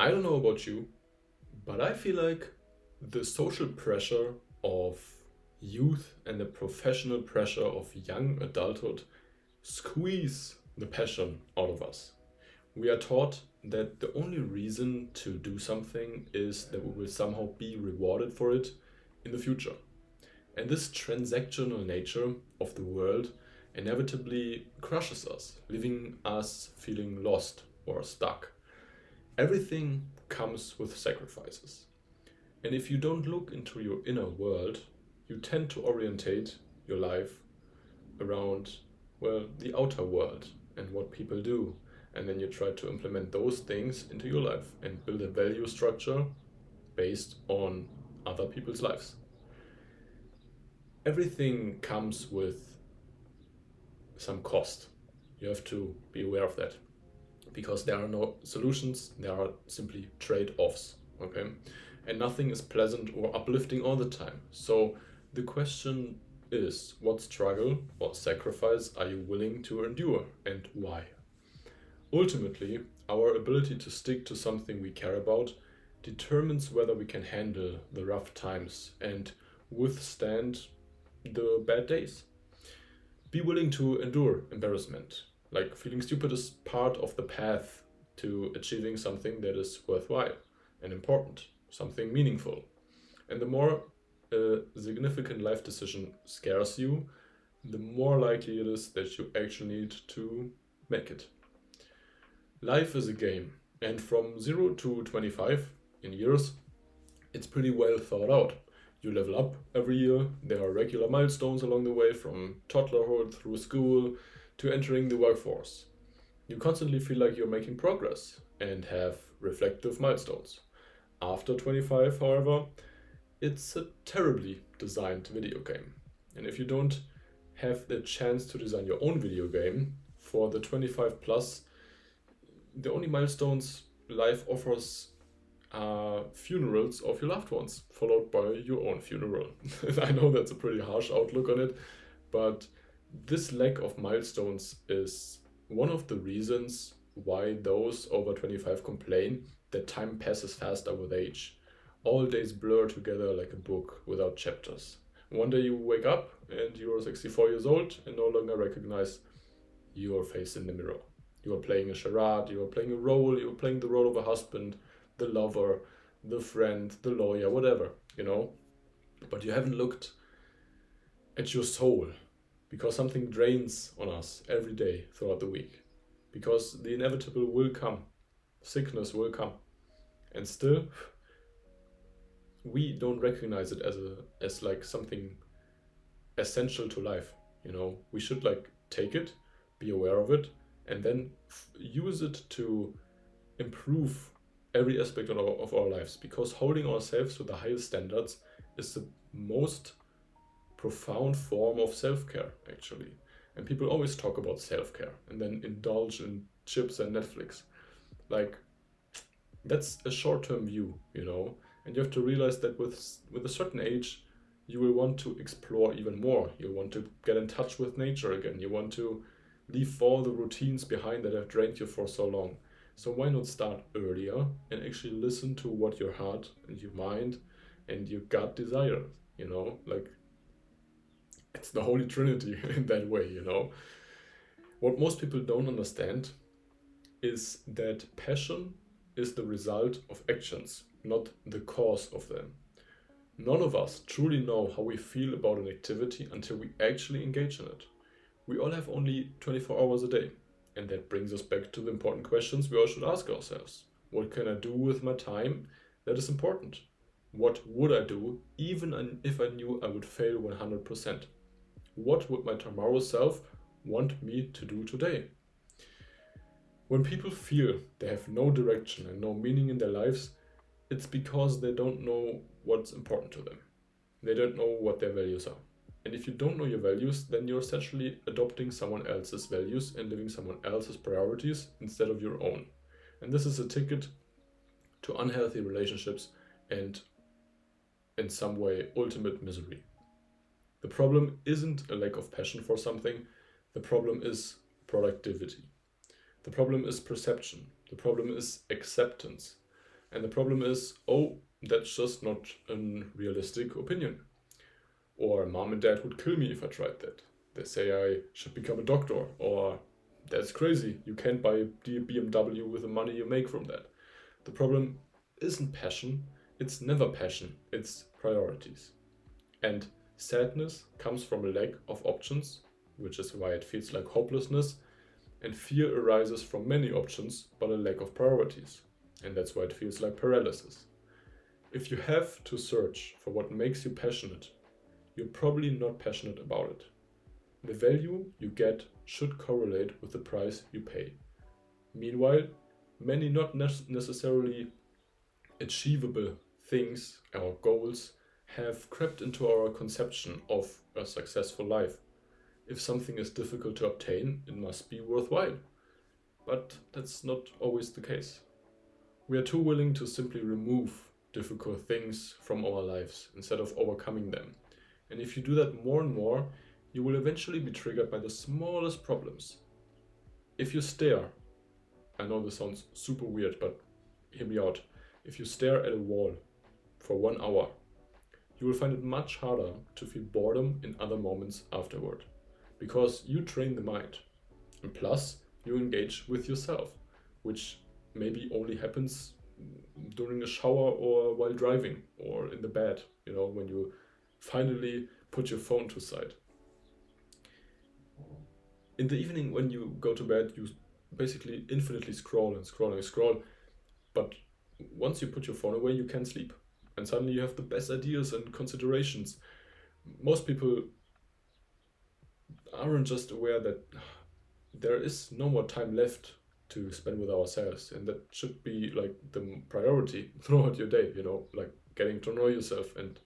I don't know about you, but I feel like the social pressure of youth and the professional pressure of young adulthood squeeze the passion out of us. We are taught that the only reason to do something is that we will somehow be rewarded for it in the future. And this transactional nature of the world inevitably crushes us, leaving us feeling lost or stuck. Everything comes with sacrifices. And if you don't look into your inner world, you tend to orientate your life around, well, the outer world and what people do. And then you try to implement those things into your life and build a value structure based on other people's lives. Everything comes with some cost. You have to be aware of that because there are no solutions, there are simply trade-offs, okay? And nothing is pleasant or uplifting all the time. So the question is, what struggle or sacrifice are you willing to endure and why? Ultimately, our ability to stick to something we care about determines whether we can handle the rough times and withstand the bad days. Be willing to endure embarrassment. Like feeling stupid is part of the path to achieving something that is worthwhile and important, something meaningful. And the more a significant life decision scares you, the more likely it is that you actually need to make it. Life is a game, and from 0 to 25 in years, it's pretty well thought out. You level up every year, there are regular milestones along the way from toddlerhood through school to entering the workforce. You constantly feel like you're making progress and have reflective milestones. After 25, however, it's a terribly designed video game. And if you don't have the chance to design your own video game, for the 25 plus, the only milestones life offers are funerals of your loved ones, followed by your own funeral. I know that's a pretty harsh outlook on it, but this lack of milestones is one of the reasons why those over 25 complain that time passes faster with age. All days blur together like a book without chapters. One day you wake up and you're 64 years old and no longer recognize your face in the mirror. You are playing a charade, you are playing a role, you are playing the role of a husband, the lover, the friend, the lawyer, whatever, you know. But you haven't looked at your soul because something drains on us every day throughout the week. Because the inevitable will come, sickness will come. And still, we don't recognize it as like something essential to life, you know. We should like take it, be aware of it, and then use it to improve every aspect of our lives, because holding ourselves to the highest standards is the most profound form of self-care, actually. And people always talk about self-care and then indulge in chips and Netflix. Like, that's a short-term view, you know. And you have to realize that with a certain age, you will want to explore even more. You want to get in touch with nature again. You want to leave all the routines behind that have drained you for so long. So why not start earlier and actually listen to what your heart and your mind and your gut desires, you know? Like, it's the Holy Trinity in that way, you know? What most people don't understand is that passion is the result of actions, not the cause of them. None of us truly know how we feel about an activity until we actually engage in it. We all have only 24 hours a day. And that brings us back to the important questions we all should ask ourselves. What can I do with my time that is important? What would I do even if I knew I would fail 100%? What would my tomorrow self want me to do today? When people feel they have no direction and no meaning in their lives, it's because they don't know what's important to them. They don't know what their values are. And if you don't know your values, then you're essentially adopting someone else's values and living someone else's priorities instead of your own. And this is a ticket to unhealthy relationships and, in some way, ultimate misery. The problem isn't a lack of passion for something. The problem is productivity. The problem is perception. The problem is acceptance. And the problem is, oh, that's just not a realistic opinion. Or mom and dad would kill me if I tried that. They say I should become a doctor. Or that's crazy, you can't buy a BMW with the money you make from that. The problem isn't passion, it's never passion, it's priorities. And sadness comes from a lack of options, which is why it feels like hopelessness, and fear arises from many options but a lack of priorities, and that's why it feels like paralysis. If you have to search for what makes you passionate, you're probably not passionate about it. The value you get should correlate with the price you pay. Meanwhile, many not necessarily achievable things or goals have crept into our conception of a successful life. If something is difficult to obtain, it must be worthwhile. But that's not always the case. We are too willing to simply remove difficult things from our lives instead of overcoming them. And if you do that more and more, you will eventually be triggered by the smallest problems. If you stare, I know this sounds super weird, but hear me out. If you stare at a wall for 1 hour, you will find it much harder to feel boredom in other moments afterward, because you train the mind. And plus, you engage with yourself, which maybe only happens during a shower or while driving or in the bed, when you finally put your phone to side. In the evening, when you go to bed, you basically infinitely scroll and scroll and scroll. But once you put your phone away, you can't sleep. And suddenly you have the best ideas and considerations. Most people aren't just aware that there is no more time left to spend with ourselves. And that should be like the priority throughout your day, like getting to know yourself and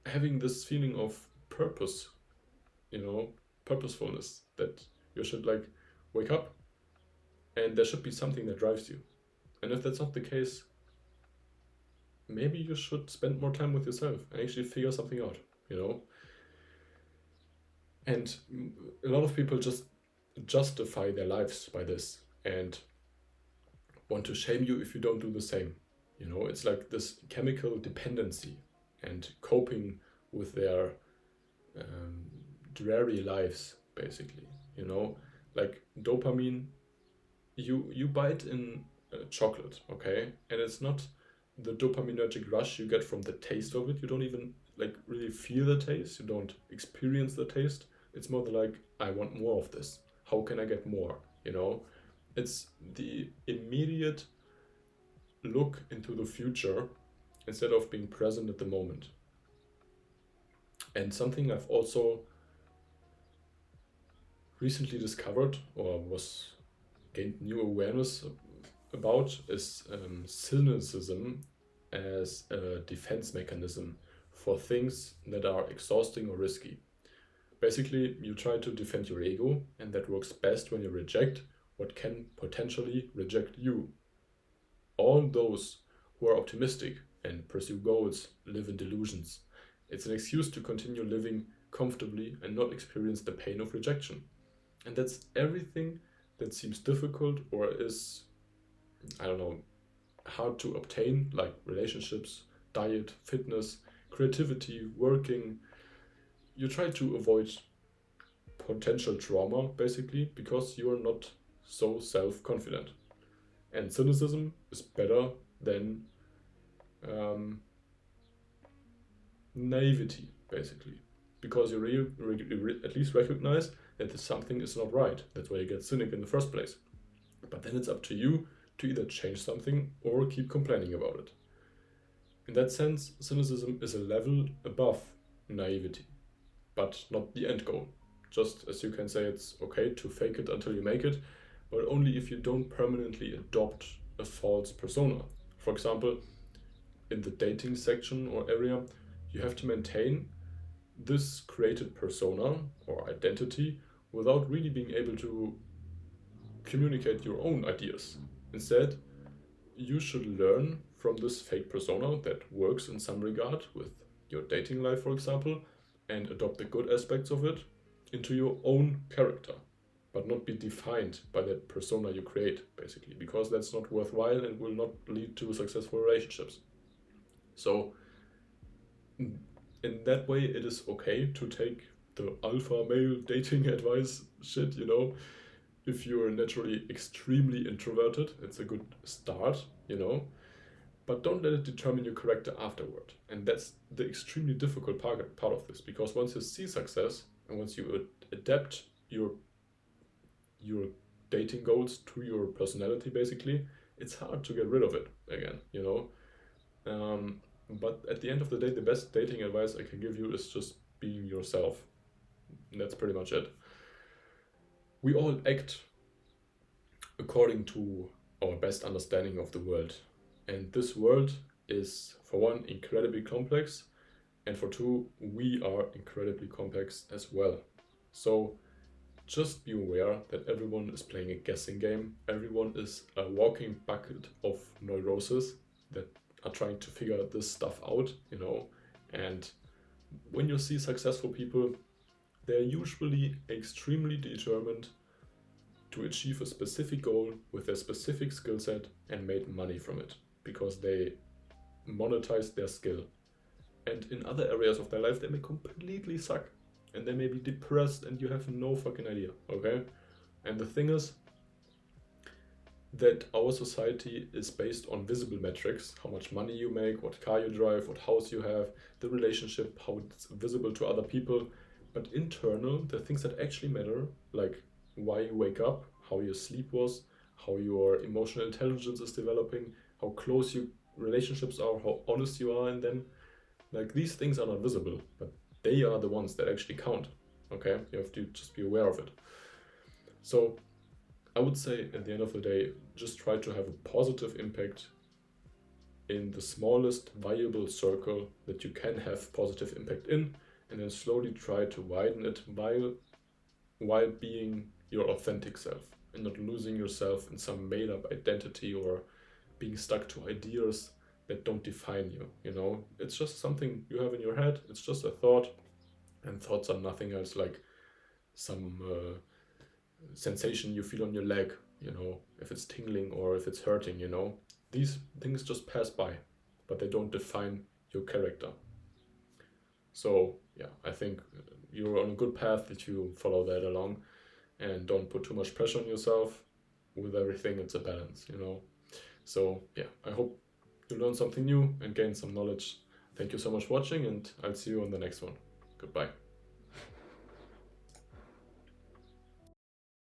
having this feeling of purpose, purposefulness, that you should wake up and there should be something that drives you. And if that's not the case, maybe you should spend more time with yourself and actually figure something out, And a lot of people just justify their lives by this and want to shame you if you don't do the same. It's like this chemical dependency and coping with their dreary lives, basically. Like dopamine, you bite in chocolate, okay, and it's not the dopaminergic rush you get from the taste of it. You don't even really feel the taste, you don't experience the taste. It's more I want more of this, how can I get more? It's the immediate look into the future instead of being present at the moment. And something I've also recently discovered or gained new awareness about is cynicism as a defense mechanism for things that are exhausting or risky. Basically, you try to defend your ego, and that works best when you reject what can potentially reject you. All those who are optimistic and pursue goals live in delusions. It's an excuse to continue living comfortably and not experience the pain of rejection. And that's everything that seems difficult or is, hard to obtain, like relationships, diet, fitness, creativity, working. You try to avoid potential trauma, basically, because you are not so self-confident. And cynicism is better than naivety, basically, because you at least recognize that something is not right. That's why you get cynic in the first place. But then it's up to you to either change something or keep complaining about it. In that sense, cynicism is a level above naivety, but not the end goal. Just as you can say it's okay to fake it until you make it, but only if you don't permanently adopt a false persona. For example, in the dating section or area, you have to maintain this created persona or identity without really being able to communicate your own ideas. Instead, you should learn from this fake persona that works in some regard with your dating life, for example, and adopt the good aspects of it into your own character, but not be defined by that persona you create, basically. because that's not worthwhile and will not lead to successful relationships. So in that way, it is okay to take the alpha male dating advice shit, you know. If you're naturally extremely introverted, it's a good start, you know. But don't let it determine your character afterward. And that's the extremely difficult part of this, because once you see success and once you adapt your dating goals to your personality, basically, it's hard to get rid of it again, you know. But at the end of the day, the best dating advice I can give you is just being yourself. And that's pretty much it. We all act according to our best understanding of the world. And this world is, for one, incredibly complex, and for two, we are incredibly complex as well. So just be aware that everyone is playing a guessing game. Everyone is a walking bucket of neurosis that are trying to figure this stuff out, you know. And when you see successful people, they're usually extremely determined to achieve a specific goal with their specific skill set and made money from it, because they monetize their skill. And in other areas of their life, they may completely suck. And they may be depressed and you have no fucking idea, okay? And the thing is that our society is based on visible metrics: how much money you make, what car you drive, what house you have, the relationship, how it's visible to other people. But internal, the things that actually matter, like why you wake up, how your sleep was, how your emotional intelligence is developing, how close your relationships are, how honest you are in them, like these things are not visible, but they are the ones that actually count, okay? You have to just be aware of it. So I would say at the end of the day, just try to have a positive impact in the smallest viable circle that you can have positive impact in, and then slowly try to widen it while being your authentic self and not losing yourself in some made up identity or being stuck to ideas that don't define you, you know. It's just something you have in your head, it's just a thought, and thoughts are nothing else like some sensation you feel on your leg, you know, if it's tingling or if it's hurting, you know. These things just pass by, but they don't define your character. So yeah, I think you're on a good path if you follow that along, and don't put too much pressure on yourself. With everything, it's a balance, you know. So yeah, I hope you learned something new and gained some knowledge. Thank you so much for watching, and I'll see you on the next one. Goodbye.